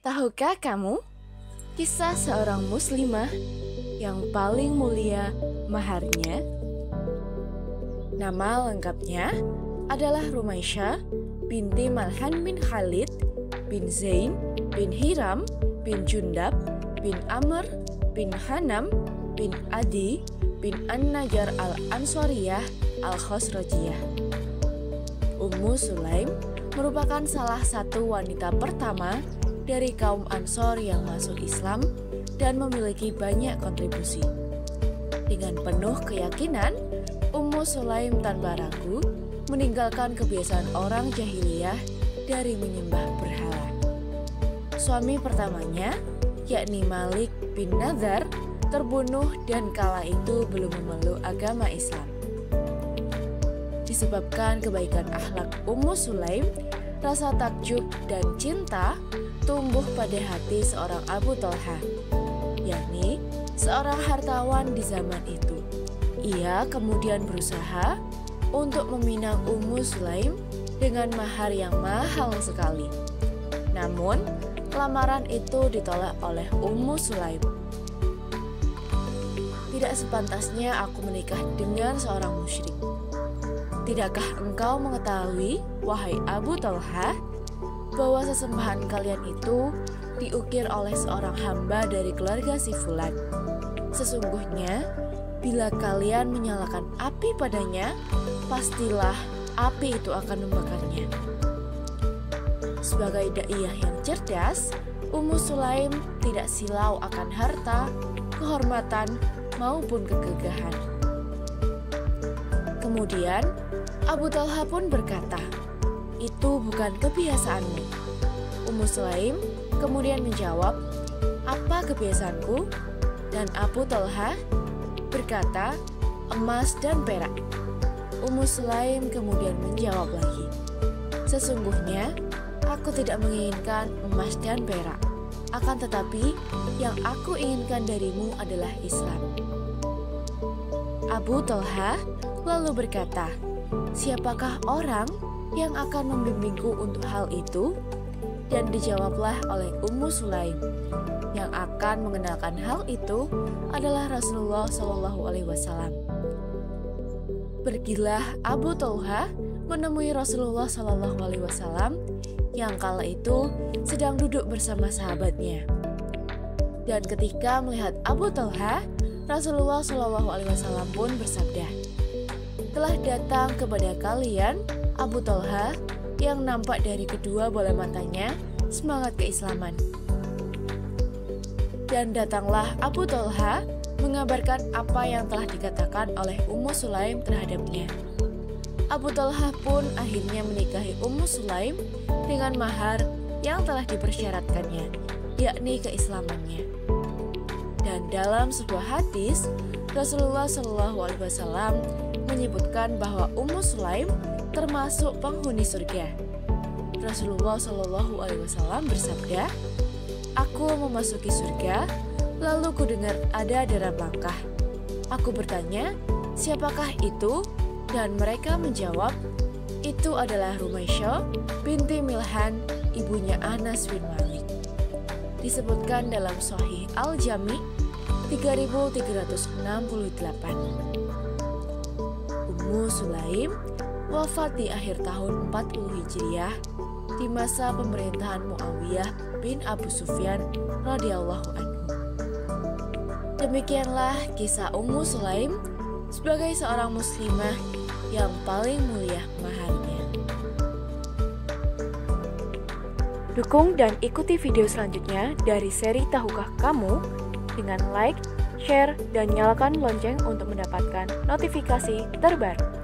Tahukah kamu kisah seorang muslimah yang paling mulia maharnya? Nama lengkapnya adalah Rumaisyah binti Malhan bin Khalid bin Zain bin Hiram bin Jundab bin Amr bin Hanam bin Adi bin An-Najjar al-Ansariyah al-Khosrajiyah. Ummu Sulaim merupakan salah satu wanita pertama dari kaum Ansor yang masuk Islam dan memiliki banyak kontribusi. Dengan penuh keyakinan, Ummu Sulaim tanpa ragu meninggalkan kebiasaan orang jahiliyah dari menyembah berhala. Suami pertamanya, yakni Malik bin Nadar, terbunuh dan kala itu belum memeluk agama Islam. Disebabkan kebaikan akhlak Ummu Sulaim, rasa takjub dan cinta tumbuh pada hati seorang Abu Talha, yakni seorang hartawan di zaman itu. Ia kemudian berusaha untuk meminang Ummu Sulaim dengan mahar yang mahal sekali. Namun, lamaran itu ditolak oleh Ummu Sulaim. Tidak sepantasnya aku menikah dengan seorang musyrik. Tidakkah engkau mengetahui, wahai Abu Talha, bahwa sesembahan kalian itu diukir oleh seorang hamba dari keluarga si Fulan? Sesungguhnya, bila kalian menyalakan api padanya, pastilah api itu akan membakarnya. Sebagai daiyah yang cerdas, Ummu Sulaim tidak silau akan harta, kehormatan, maupun kegagahan. Kemudian, Abu Talha pun berkata, "Itu bukan kebiasaanmu." Ummu Sulaim kemudian menjawab, "Apa kebiasaanku?" Dan Abu Talha berkata, "Emas dan perak." Ummu Sulaim kemudian menjawab lagi, "Sesungguhnya aku tidak menginginkan emas dan perak, akan tetapi yang aku inginkan darimu adalah Islam." Abu Talha lalu berkata, "Siapakah orang yang akan membimbingku untuk hal itu?" Dan dijawablah oleh Ummu Sulaim, yang akan mengenalkan hal itu adalah Rasulullah SAW. Pergilah Abu Talha menemui Rasulullah SAW yang kala itu sedang duduk bersama sahabatnya. Dan ketika melihat Abu Talha, Rasulullah SAW pun bersabda, "Telah datang kepada kalian Abu Talha yang nampak dari kedua bola matanya semangat keislaman." Dan datanglah Abu Talha mengabarkan apa yang telah dikatakan oleh Ummu Sulaim terhadapnya. Abu Talha pun akhirnya menikahi Ummu Sulaim dengan mahar yang telah dipersyaratkannya, yakni keislamannya. Dan dalam sebuah hadis, Rasulullah SAW menyebutkan bahwa Ummu Sulaim termasuk penghuni surga. Rasulullah SAW bersabda, "Aku memasuki surga, lalu kudengar ada dera langkah. Aku bertanya, siapakah itu? Dan mereka menjawab, itu adalah Rumaisyah binti Milhan, ibunya Anas bin Malik." Disebutkan dalam Sahih Al-Jami 3368. Ummu Sulaim wafat di akhir tahun 40 Hijriah di masa pemerintahan Muawiyah bin Abu Sufyan radhiyallahu anhu. Demikianlah kisah Ummu Sulaim sebagai seorang muslimah yang paling mulia maharnya. Dukung dan ikuti video selanjutnya dari seri Tahukah Kamu dengan like, share, dan nyalakan lonceng untuk mendapatkan notifikasi terbaru.